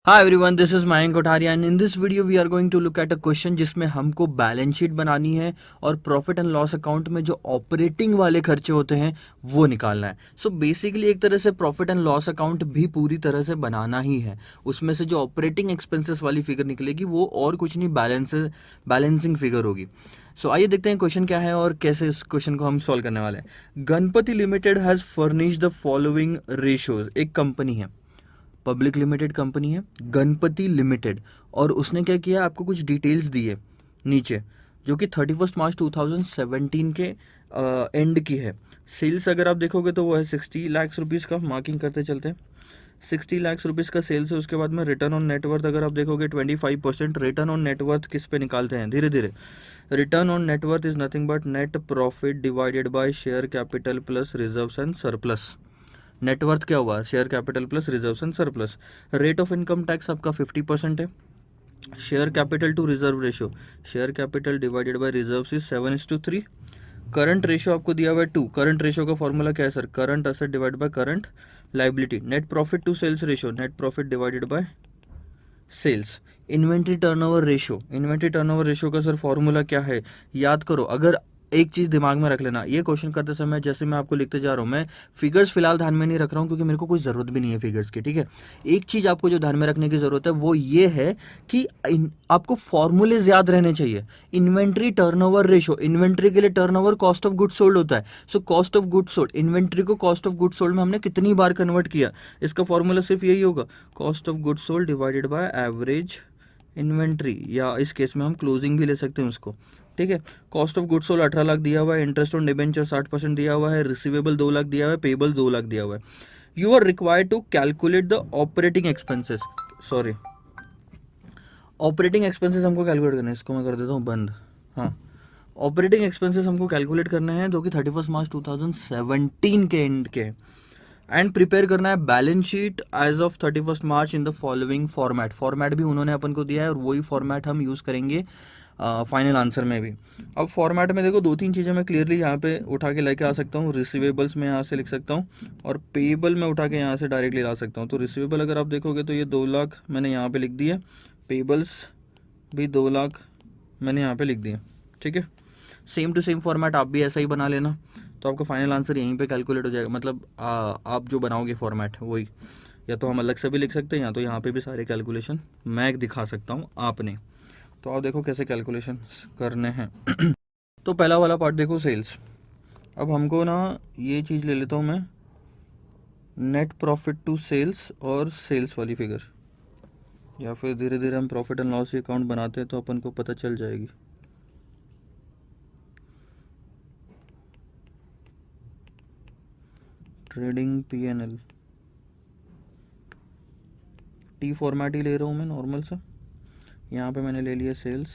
Hi everyone, this is Mayank Koठाria and in this video we are going to look at a question जिसमें हमको balance sheet बनानी है और profit and loss account में जो operating वाले खर्चे होते हैं वो निकालना है। सो बेसिकली एक तरह से प्रॉफिट एंड लॉस अकाउंट भी पूरी तरह से बनाना ही है। उसमें से जो ऑपरेटिंग एक्सपेंसेस वाली फिगर निकलेगी वो और कुछ नहीं बैलेंसिंग फिगर होगी। सो आइए देखते हैं क्वेश्चन क्या है और कैसे इस क्वेश्चन को हम सॉल्व करने वाले हैं। Ganpati limited has furnish the following ratios. एक कंपनी है, पब्लिक लिमिटेड कंपनी है गणपति लिमिटेड, और उसने क्या किया, आपको कुछ डिटेल्स दिए नीचे जो कि 31 मार्च 2017 के एंड की है। सेल्स अगर आप देखोगे तो वो है 60 लाख रुपीज़ का, मार्किंग करते चलते हैं 60 लाख रुपीज़ का सेल्स है। उसके बाद में रिटर्न ऑन नेटवर्थ अगर आप देखोगे 25%। रिटर्न ऑन नेटवर्थ किस पे निकालते हैं धीरे धीरे। Return on net worth is nothing but net profit divided by share capital plus reserves and surplus. Net worth क्या हुआ, share capital plus reserves and surplus. Rate of income tax आपका 50% है। Share capital to reserve ratio, share capital divided by reserves is 7:3। Current ratio आपको दिया हुआ है 2। Current ratio का formula क्या है sir, current asset divide by current liability. Net profit to sales ratio, net profit divided by sales. Inventory turnover ratio, inventory turnover ratio का sir formula क्या है, याद करो। अगर एक चीज़ दिमाग में रख लेना, ये क्वेश्चन करते समय जैसे मैं आपको लिखते जा रहा हूँ, मैं फिगर्स फिलहाल ध्यान में नहीं रख रहा हूँ क्योंकि मेरे को कोई ज़रूरत भी नहीं है फिगर्स की, ठीक है। एक चीज़ आपको जो ध्यान में रखने की ज़रूरत है वो ये है कि आपको फॉर्मूलेज याद रहने चाहिए। इन्वेंट्री टर्नओवर रेशियो, इन्वेंट्री के लिए turnover cost of good sold होता है। So cost of good sold, inventory को कॉस्ट ऑफ गुड सोल्ड में हमने कितनी बार कन्वर्ट किया, इसका फॉर्मूला सिर्फ यही होगा, cost of good sold divided by average inventory, या इस केस में हम क्लोजिंग भी ले सकते हैं उसको, ठीक है। Cost of good sold 18 lakh दिया हुआ है, इंटरेस्ट ऑन डिबेंचर 60% दिया हुआ है, रिसीवेबल 2 लाख दिया हुआ है, पेबल 2 लाख दिया हुआ है। You are required to calculate the operating expenses, sorry operating expenses हमको कैलकुलेट करना है, इसको मैं कर देता हूँ बंद। हाँ, ऑपरेटिंग एक्सपेंसेस हमको कैलकुलेट करने हैं जो कि 31 मार्च 2017 के एंड के, एंड प्रिपेयर करना है balance sheet as of 31 March in the following format. Format भी उन्होंने अपन को दिया है और वही फॉर्मेट हम यूज़ करेंगे फाइनल आंसर में भी। अब फॉर्मेट में देखो 2-3 चीज़ें मैं क्लियरली यहाँ पे उठा के लेके आ सकता हूँ। रिसीवेबल्स में यहाँ से लिख सकता हूँ और पेबल में उठा के यहाँ से डायरेक्टली ला सकता हूँ। तो रिसीवेबल अगर आप देखोगे तो ये 2 लाख मैंने यहाँ पे लिख दिया, पेबल्स भी 2 लाख मैंने यहाँ पे लिख दिया, ठीक है। सेम टू सेम फॉर्मेट आप भी ऐसा ही बना लेना, तो आपका फाइनल आंसर यहीं पे कैलकुलेट हो जाएगा। मतलब आप जो बनाओगे फॉर्मेट वही, या तो हम अलग से भी लिख सकते हैं या तो यहाँ पे भी सारे कैलकुलेशन मैं दिखा सकता हूँ आपने। तो आप देखो कैसे कैलकुलेशन करने हैं। तो पहला वाला पार्ट देखो, सेल्स। अब हमको ना ये चीज़ ले लेता हूँ मैं, नेट प्रॉफिट टू सेल्स और सेल्स वाली फिगर, या फिर धीरे धीरे हम प्रॉफिट एंड लॉस अकाउंट बनाते हैं तो अपन को पता चल जाएगी। ट्रेडिंग P&L, टी फॉर्मेट ही ले रहा हूँ मैं नॉर्मल सा। यहाँ पे मैंने ले लिया सेल्स,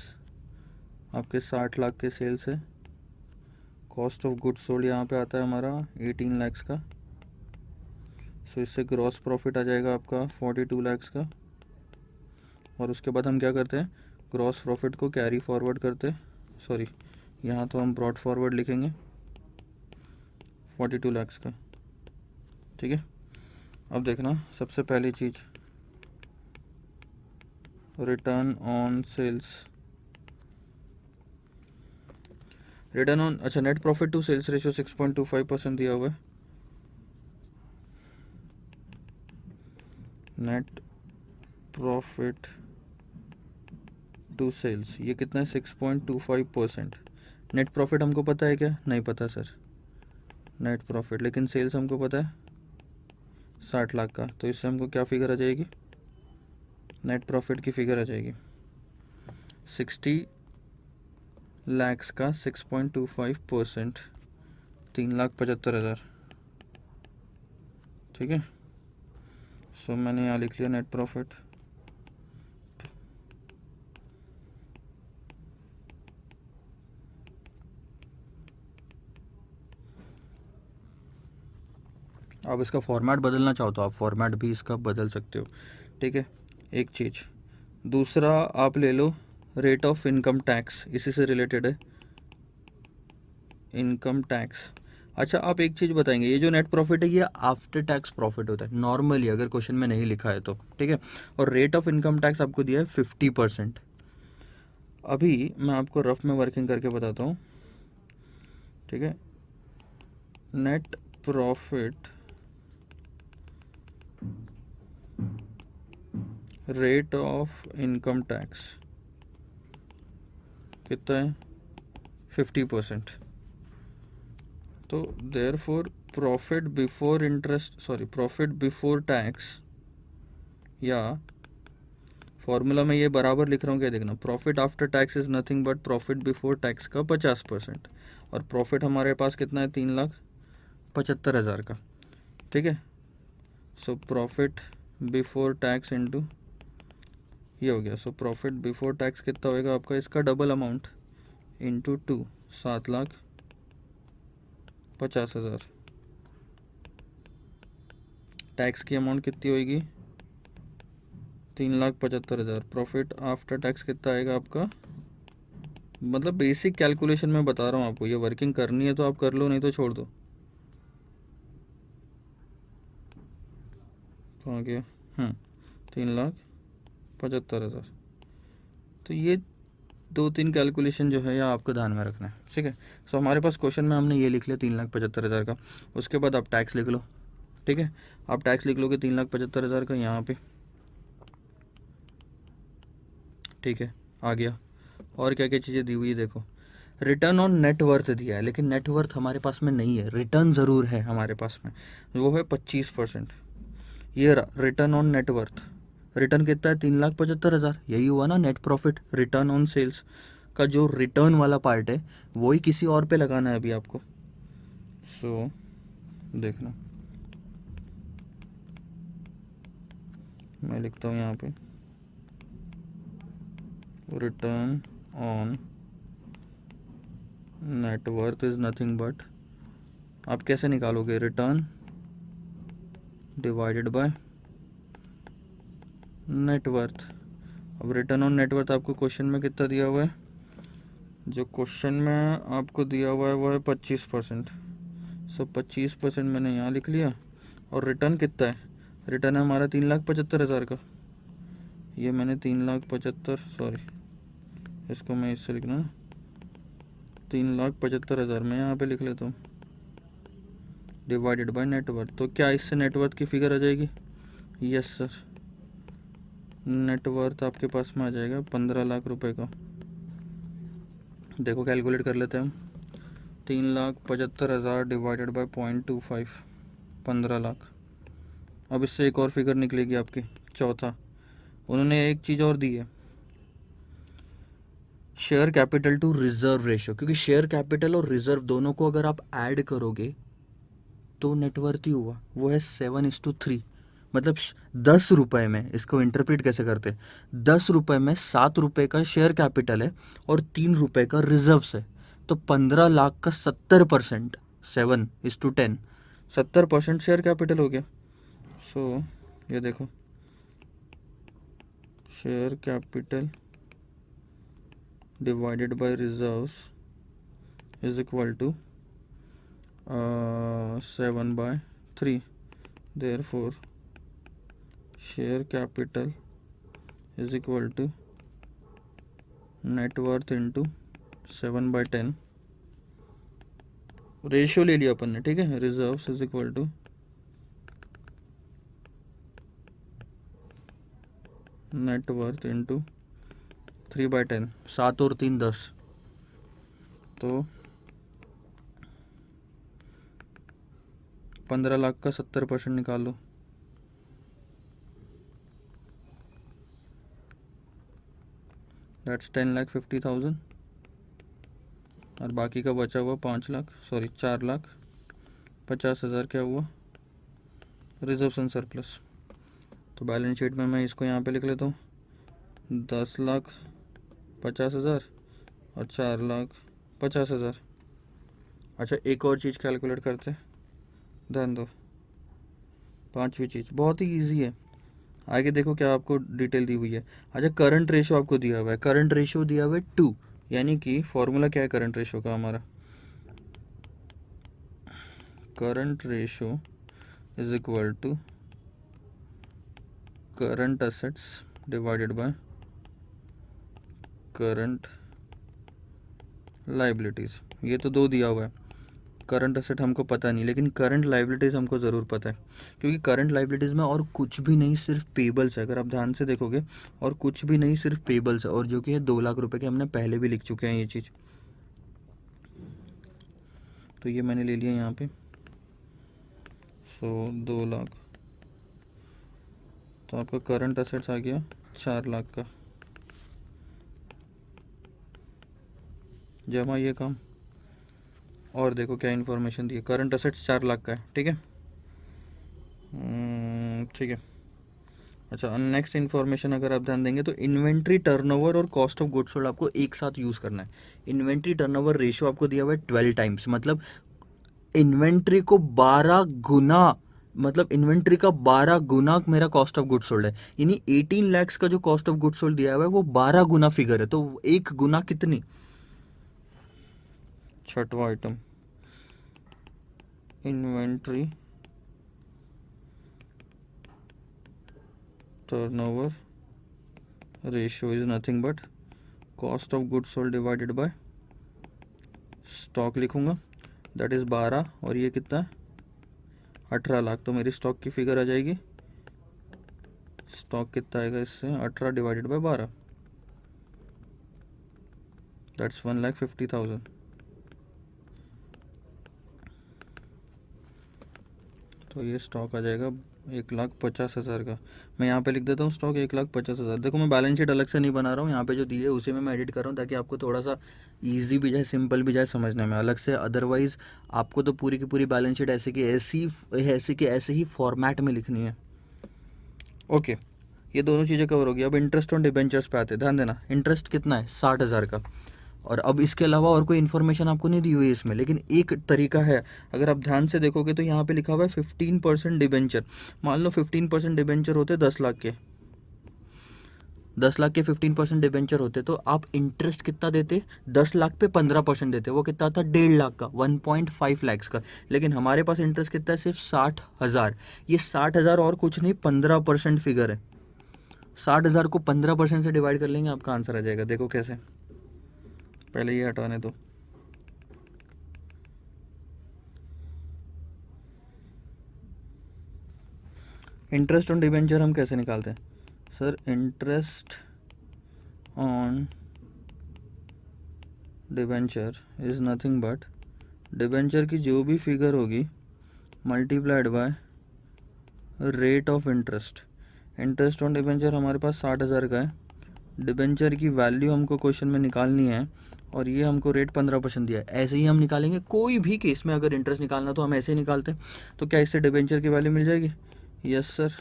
आपके 60 लाख के सेल्स है। कॉस्ट ऑफ गुड्स सोल्ड यहाँ पे आता है हमारा 18 लैक्स का। सो इससे ग्रॉस प्रॉफिट आ जाएगा आपका 42 लैक्स का। और उसके बाद हम क्या करते हैं, ग्रॉस प्रॉफिट को कैरी फॉरवर्ड करते हैं, सॉरी यहाँ तो हम ब्रॉड फॉरवर्ड लिखेंगे 42 लैक्स का, ठीक है। अब देखना, सबसे पहली चीज़ return on sales, return on, अच्छा net profit to sales ratio 6.25% दिया हुआ है। नेट प्रॉफिट टू सेल्स ये कितना है, 6.25%। नेट प्रॉफिट हमको पता है क्या, नहीं पता सर नेट प्रॉफिट, लेकिन सेल्स हमको पता है 60 लाख का। तो इससे हमको क्या फिगर आ जाएगी, नेट प्रॉफिट की फिगर आ जाएगी 60 लैक्स का 6.25%, 3,75,000, ठीक है। सो मैंने यहाँ लिख लिया नेट प्रॉफिट। आप इसका फॉर्मेट बदलना चाहो तो आप फॉर्मेट भी इसका बदल सकते हो, ठीक है। एक चीज़, दूसरा आप ले लो रेट ऑफ इनकम टैक्स, इसी से रिलेटेड है इनकम टैक्स। अच्छा, आप एक चीज़ बताएंगे, ये जो नेट प्रॉफिट है ये आफ्टर टैक्स प्रॉफिट होता है नॉर्मली, अगर क्वेश्चन में नहीं लिखा है तो, ठीक है। और रेट ऑफ इनकम टैक्स आपको दिया है 50%। अभी मैं आपको रफ में वर्किंग करके बताता हूँ, ठीक है। Net profit rate of income tax कितना है, 50%। तो therefore profit before interest, sorry profit before tax, या फॉर्मूला में ये बराबर लिख रहा हूँ क्या, देखना, profit after tax is nothing but profit before tax का 50%। और प्रॉफिट हमारे पास कितना है, 3,75,000 का, ठीक है। So profit before tax into ये हो गया। सो प्रॉफिट बिफोर टैक्स कितना होएगा आपका, इसका डबल अमाउंट इंटू 2, 7,50,000। टैक्स की अमाउंट कितनी होएगी, 3,75,000। प्रॉफिट आफ्टर टैक्स कितना आएगा आपका, मतलब बेसिक कैलकुलेशन में बता रहा हूँ आपको, ये वर्किंग करनी है तो आप कर लो, नहीं तो छोड़ दो। तो आ गया 3,75,000। तो ये 2-3 कैलकुलेशन जो है ये आपको ध्यान में रखना है, ठीक है। सो हमारे पास क्वेश्चन में हमने ये लिख लिया 3,75,000 का। उसके बाद आप टैक्स लिख लो, ठीक है। आप टैक्स लिख लोगे 3,75,000 का यहाँ पे, ठीक है, आ गया। और क्या क्या चीज़ें दी हुई है देखो, रिटर्न ऑन नेट वर्थ दिया है, लेकिन नेट वर्थ हमारे पास में नहीं है, रिटर्न ज़रूर है हमारे पास में, वो है 25%। ये return on net worth, return कितना है, 3,75,000, यही हुआ ना net profit. Return on sales का जो रिटर्न वाला पार्ट है वही किसी और पे लगाना है अभी आपको। सो देखना, मैं लिखता हूँ यहाँ पे, return on net worth is nothing but, आप कैसे निकालोगे, return divided by net worth. अब रिटर्न ऑन नेट वर्थ आपको क्वेश्चन में कितना दिया हुआ है, जो क्वेश्चन में आपको दिया हुआ है वो है 25%। सो 25% मैंने यहाँ लिख लिया। और रिटर्न कितना है, रिटर्न है हमारा 3,75,000 का, ये मैंने 3,75,000, सॉरी इसको मैं इससे लिखना, 3,75,000 मैं यहाँ पे लिख लेता हूँ, डिवाइडेड बाय नेटवर्थ। तो क्या इससे नेटवर्थ की फिगर आ जाएगी, यस सर, नेटवर्थ आपके पास में आ जाएगा 15 लाख रुपए का। देखो कैलकुलेट कर लेते हैं हम, 3,75,000 डिवाइडेड बाय 0.25, 15 लाख। अब इससे एक और फिगर निकलेगी आपकी, चौथा, उन्होंने एक चीज़ और दी है, share capital to reserve ratio, क्योंकि शेयर कैपिटल और रिजर्व दोनों को अगर आप ऐड करोगे तो नेटवर्थ ही हुआ, वो है 7:3। मतलब 10 रुपये में, इसको इंटरप्रेट कैसे करते हैं, 10 रुपये में 7 रुपये का शेयर कैपिटल है और 3 रुपये का रिजर्व्स है, तो 15 लाख का 70%, 7:10, 70% शेयर कैपिटल हो गया। सो ये देखो, share capital divided by reserves is equal to 7/3। therefore share capital is equal to net worth into 7/10। Ratio ले लिया अपन ने, ठीक है, reserves is equal to net worth into 3/10, 7 और 3 10, तो 15 लाख का 70% निकाल लो, दैट्स 10,50,000। और बाकी का बचा हुआ 5 लाख, सॉरी 4,50,000 क्या हुआ, रिजर्व्स एंड सरप्लस। तो बैलेंस शीट में मैं इसको यहाँ पे लिख लेता हूँ, 10,50,000 और 4,50,000। अच्छा, एक और चीज़ कैलकुलेट करते हैं, ध्यान दो, पांचवी चीज़ बहुत ही इजी है, आगे देखो क्या आपको डिटेल दी हुई है। अच्छा, करंट रेशो आपको दिया हुआ है, करंट रेशो दिया हुआ है 2, यानी कि फॉर्मूला क्या है करंट रेशो का हमारा, current ratio is equal to current assets divided by current liabilities. ये तो दो दिया हुआ है, करंट असेट हमको पता नहीं, लेकिन करंट लाइबिलिटीज़ हमको ज़रूर पता है, क्योंकि करंट लाइबिलिटीज़ में और कुछ भी नहीं, सिर्फ पेबल्स है। अगर आप ध्यान से देखोगे, और कुछ भी नहीं, सिर्फ पेबल्स है, और जो कि है 2 लाख रुपए के। हमने पहले भी लिख चुके हैं ये चीज़, तो ये मैंने ले लिया यहाँ पे। सो 2 लाख, तो आपका करंट असेट्स आ गया 4 लाख का। जमा ये काम, और देखो क्या इन्फॉर्मेशन दी है, करंट असेट्स 4 लाख का है, ठीक है। ठीक है। अच्छा, नेक्स्ट इन्फॉर्मेशन अगर आप ध्यान देंगे तो इन्वेंट्री टर्नओवर और कॉस्ट ऑफ गुड्स सोल्ड आपको एक साथ यूज़ करना है। इन्वेंट्री टर्नओवर रेशियो आपको दिया हुआ है 12 टाइम्स, मतलब इन्वेंट्री को 12 गुना, मतलब इन्वेंट्री का 12 गुना मेरा कॉस्ट ऑफ गुड्स सोल्ड है। यानी 18 लैक्स का जो कॉस्ट ऑफ गुड्स सोल्ड दिया हुआ है वो 12 गुना फिगर है, तो एक गुना कितनी। छठवां item, inventory turnover ratio is nothing but cost of goods sold divided by stock लिखूंगा, दैट इज 12, और ये कितना है 18 लाख। तो मेरी स्टॉक की फिगर आ जाएगी, स्टॉक कितना आएगा इससे, 18 डिवाइडेड बाय 12, दैट्स 1,50,000। तो ये स्टॉक आ जाएगा 1,50,000 का। मैं यहाँ पे लिख देता हूँ स्टॉक 1,50,000। देखो मैं बैलेंस शीट अलग से नहीं बना रहा हूँ, यहाँ पे जो दी है उसी में मैं एडिट कर रहा हूँ, ताकि आपको थोड़ा सा इजी भी जाए, सिंपल भी जाए समझने में अलग से। अदरवाइज़ आपको तो पूरी की पूरी बैलेंस शीट ऐसे ही फॉर्मेट में लिखनी है। ओके, ये दोनों चीज़ें कवर हो गई। अब इंटरेस्ट ऑन डिबेंचर्स पे आते हैं। ध्यान देना, इंटरेस्ट कितना है 60,000 का। और अब इसके अलावा और कोई इन्फॉर्मेशन आपको नहीं दी हुई है इसमें, लेकिन एक तरीका है। अगर आप ध्यान से देखोगे तो यहाँ पे लिखा हुआ है 15% डिबेंचर। मान लो 15% डिबेंचर होते 10 लाख के, 10 लाख के 15% डिबेंचर होते, तो आप इंटरेस्ट कितना देते, 10 लाख पे 15% देते, वो कितना था 1.5 लाख का, 1.5 लैक्स का। लेकिन हमारे पास इंटरेस्ट कितना है, सिर्फ 60,000। ये 60,000 और कुछ नहीं, 15% फिगर है। 60,000 को 15% से डिवाइड कर लेंगे, आपका आंसर आ जाएगा। देखो कैसे, पहले ये हटाने दो। इंटरेस्ट ऑन डिबेंचर हम कैसे निकालते हैं sir, interest on debenture is nothing but debenture की जो भी फिगर होगी multiplied by rate of interest. Interest on debenture हमारे पास 60,000 का है, डिबेंचर की वैल्यू हमको क्वेश्चन में निकालनी है, और ये हमको रेट 15% दिया है। ऐसे ही हम निकालेंगे, कोई भी केस में अगर इंटरेस्ट निकालना तो हम ऐसे ही निकालते हैं। तो क्या इससे डिबेंचर की वैल्यू मिल जाएगी, yes sir.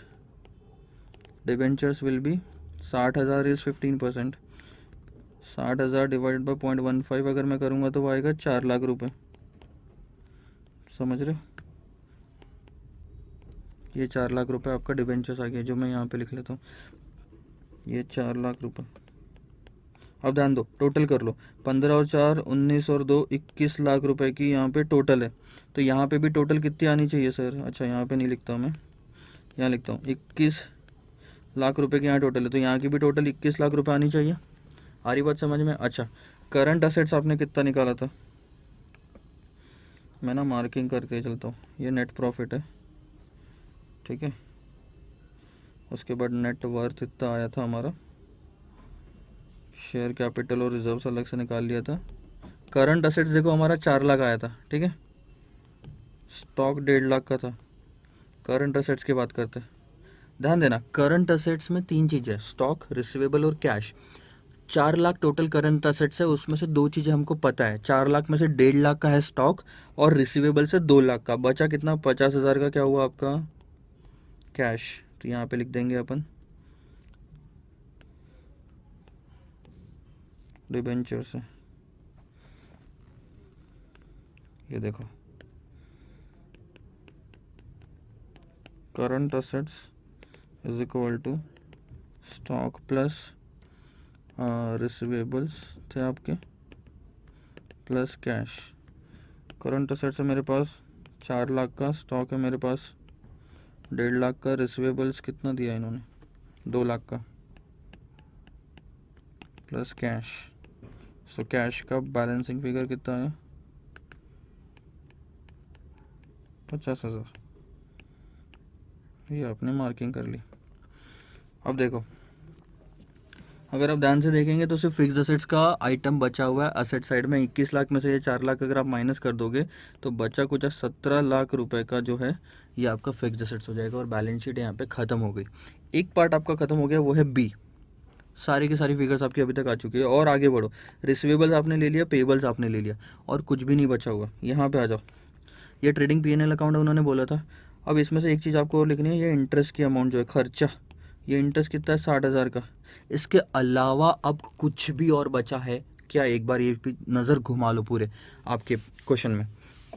Debentures will be 60,000 is 15%, 60,000 divided by 0.15 अगर मैं करूँगा तो वो आएगा 4 लाख रुपए। समझ रहे हो, ये 4 लाख रुपए आपका डिबेंचर्स आ गया, जो मैं यहाँ पे लिख लेता हूँ, ये 4 लाख रुपए। अब ध्यान दो, टोटल कर लो, 15 और 4 19 और 2 21 लाख रुपए की यहाँ पे टोटल है। तो यहाँ पे भी टोटल कितनी आनी चाहिए सर, अच्छा यहाँ पे नहीं लिखता हूँ मैं, यहाँ लिखता हूँ 21 लाख रुपए की यहाँ टोटल है, तो यहाँ की भी टोटल 21 लाख रुपए आनी चाहिए। आ रही बात समझ में। अच्छा, करंट असेट्स आपने कितना निकाला था, मैं ना मार्किंग करके चलता हूँ, ये नेट प्रॉफिट है, ठीक है। उसके बाद नेट वर्थ इतना आया था हमारा, शेयर कैपिटल और रिजर्व्स अलग से निकाल लिया था। करंट असेट्स देखो हमारा 4 लाख आया था, ठीक है। स्टॉक 1.5 लाख का था। करंट असेट्स की बात करते हैं, ध्यान देना, करंट असेट्स में 3 चीज़ें, स्टॉक, रिसीवेबल और cash. 4 lakh total current assets है, उसमें से 2 चीज़ें हमको पता है। 4 लाख में से 1.5 लाख का है स्टॉक, और रिसीवेबल से 2 लाख का बचा कितना, 50,000 का क्या हुआ आपका कैश। तो यहाँ पे लिख देंगे अपन डिबेंचर से, ये देखो current assets is equal to stock plus receivables थे आपके प्लस कैश। करंट असेट्स है मेरे पास 4 लाख का स्टॉक है मेरे पास, 1.5 लाख का रिसीवेबल्स कितना दिया इन्होंने, 2 लाख का प्लस कैश। सो कैश का बैलेंसिंग फिगर कितना है, 50,000। ये आपने मार्किंग कर ली। अब देखो, अगर आप ध्यान से देखेंगे तो सिर्फ फिक्स्ड असेट्स का आइटम बचा हुआ है असेट साइड में। 21 लाख में से ये 4 लाख अगर आप माइनस कर दोगे तो बचा कुछ 17 लाख रुपए का जो है ये आपका फिक्स्ड असेट्स हो जाएगा और बैलेंस शीट यहाँ पे ख़त्म हो गई। एक पार्ट आपका ख़त्म हो गया, वो है बी। सारी की सारी फिगर्स आपकी अभी तक आ चुकी है। और आगे बढ़ो, रिसीवेबल्स आपने ले लिया, पेबल्स आपने ले लिया और कुछ भी नहीं बचा हुआ। यहाँ पे आ जाओ, ये ट्रेडिंग पीएनएल अकाउंट उन्होंने बोला था। अब इसमें से एक चीज़ आपको और लिखनी है, ये इंटरेस्ट की अमाउंट जो है, खर्चा, ये इंटरेस्ट कितना है, 60,000 का। इसके अलावा अब कुछ भी और बचा है क्या, एक बार ये भी नज़र घुमा लो पूरे आपके क्वेश्चन में,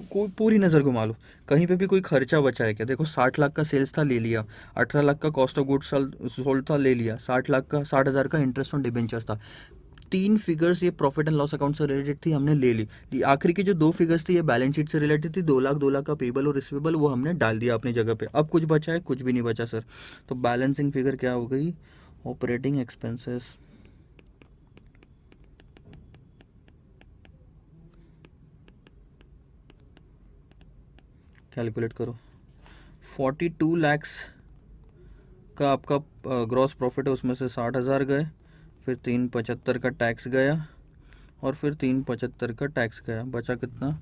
कोई पूरी नज़र घुमा लो, कहीं पे भी कोई खर्चा बचा है क्या। देखो 60 लाख का सेल्स था, ले लिया। 18 लाख का कॉस्ट ऑफ गुड्स सोल्ड था, ले लिया। 60,000 का इंटरेस्ट ऑन डिबेंचर्स था। 3 फिगर्स ये प्रॉफिट एंड लॉस अकाउंट से रिलेटेड थी, हमने ले ली। आखिरी की जो 2 फिगर्स थी ये बैलेंस शीट से रिलेटेड थी, 2 लाख का पेबल और रिसीवेबल, वो हमने डाल दिया अपनी जगह पे। अब कुछ बचा है, कुछ भी नहीं बचा सर। तो बैलेंसिंग फिगर क्या हो गई, ऑपरेटिंग एक्सपेंसेस, कैलकुलेट करो। 42 लैक्स का आपका ग्रॉस प्रॉफिट है, उसमें से 60,000 गए, फिर 375 का टैक्स गया और फिर 375 का टैक्स गया, बचा कितना,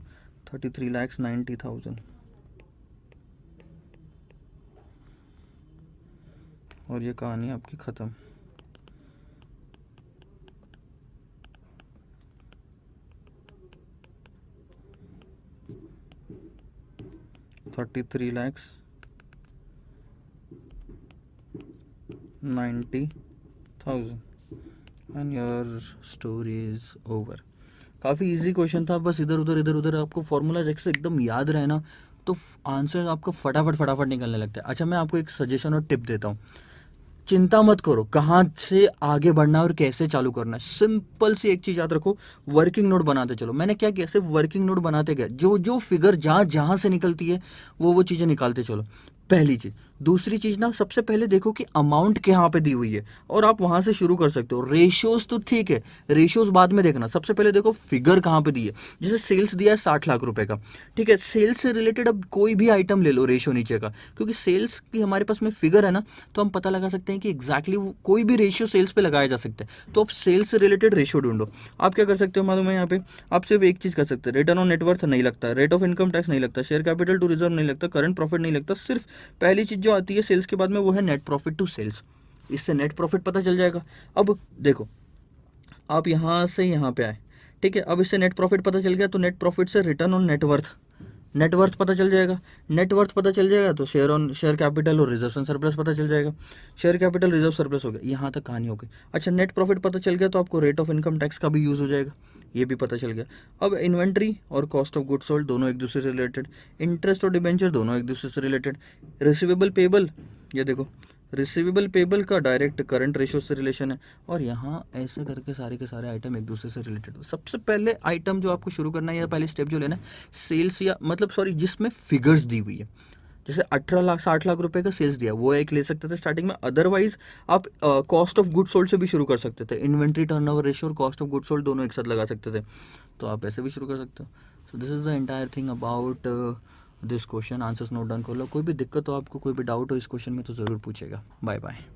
33,90,000। और ये कहानी आपकी ख़त्म। $33,90,000 and your story is over. काफ़ी इजी क्वेश्चन था, बस इधर उधर आपको फॉर्मूला जैसे एकदम याद रहे ना तो आंसर आपका फटाफट निकलने लगता है। अच्छा, मैं आपको एक सजेशन और टिप देता हूँ, चिंता मत करो कहाँ से आगे बढ़ना है और कैसे चालू करना है। सिंपल सी एक चीज़ याद रखो, वर्किंग नोट बनाते चलो। मैंने क्या किया, सिर्फ वर्किंग नोट बनाते गए, जो जो फिगर जहाँ से निकलती है वो चीज़ें निकालते चलो, पहली चीज़। दूसरी चीज़ ना, सबसे पहले देखो कि अमाउंट कहाँ पे दी हुई है और आप वहाँ से शुरू कर सकते हो। रेशियोज तो ठीक है, रेशियोज बाद में देखना, सबसे पहले देखो फिगर कहाँ पे दी है। जैसे सेल्स दिया है 60 लाख रुपए का, ठीक है, सेल्स से रिलेटेड अब कोई भी आइटम ले लो रेशियो नीचे का, क्योंकि सेल्स की हमारे पास में फिगर है ना, तो हम पता लगा सकते हैं कि एग्जैक्टली कोई भी रेशियो सेल्स पे लगाया जा सकता है। तो आप सेल्स से रिलेटेड रेशियो ढूंढो। आप क्या कर सकते हो मालूम है, यहाँ पे आप सिर्फ एक चीज़ कर सकते हैं, रिटर्न ऑन नेटवर्थ नहीं लगता, रेट ऑफ इनकम टैक्स नहीं लगता, शेयर कैपिटल टू रिजर्व नहीं लगता, करंट प्रॉफिट नहीं लगता। सिर्फ पहली चीज़ जो आती है सेल्स के बाद में वो है नेट प्रॉफिट टू सेल्स। इससे नेट प्रॉफिट पता चल जाएगा। अब देखो, आप यहाँ से यहाँ पे आए, ठीक है, अब इससे नेट प्रॉफिट पता चल गया तो नेट प्रॉफिट से रिटर्न ऑन नेटवर्थ पता चल जाएगा। नेटवर्थ पता चल जाएगा तो शेयर कैपिटल और रिजर्व सरप्लस पता चल जाएगा। शेयर कैपिटल रिजर्व सरप्लस हो गया, यहाँ तक कहानी हो गई। अच्छा, नेट प्रॉफिट पता चल गया तो आपको रेट ऑफ इनकम टैक्स का भी यूज़ हो जाएगा, ये भी पता चल गया। अब इन्वेंट्री और कॉस्ट ऑफ गुड्स सोल्ड दोनों एक दूसरे से रिलेटेड, इंटरेस्ट और डिबेंचर दोनों एक दूसरे से रिलेटेड, रिसीवेबल पेबल, ये देखो रिसीवेबल पेबल का डायरेक्ट करंट रेशियो से रिलेशन है, और यहाँ ऐसे करके सारे के सारे आइटम एक दूसरे से रिलेटेड। सबसे पहले आइटम जो आपको शुरू करना है या पहले स्टेप जो लेना है, सेल्स या मतलब सॉरी जिसमें फिगर्स दी हुई है, जैसे 18 लाख 60 लाख रुपए का सेल्स दिया, वो एक ले सकते थे स्टार्टिंग में। अदरवाइज आप कॉस्ट ऑफ गुड सोल्ड से भी शुरू कर सकते थे, इन्वेंट्री टर्नओवर रेशियो और कॉस्ट ऑफ गुड सोल्ड दोनों एक साथ लगा सकते थे, तो आप ऐसे भी शुरू कर सकते हो। So this is the entire thing about this question. Answers note down कर लो, कोई भी दिक्कत हो आपको, कोई भी डाउट हो इस क्वेश्चन में तो ज़रूर पूछेगा। Bye bye.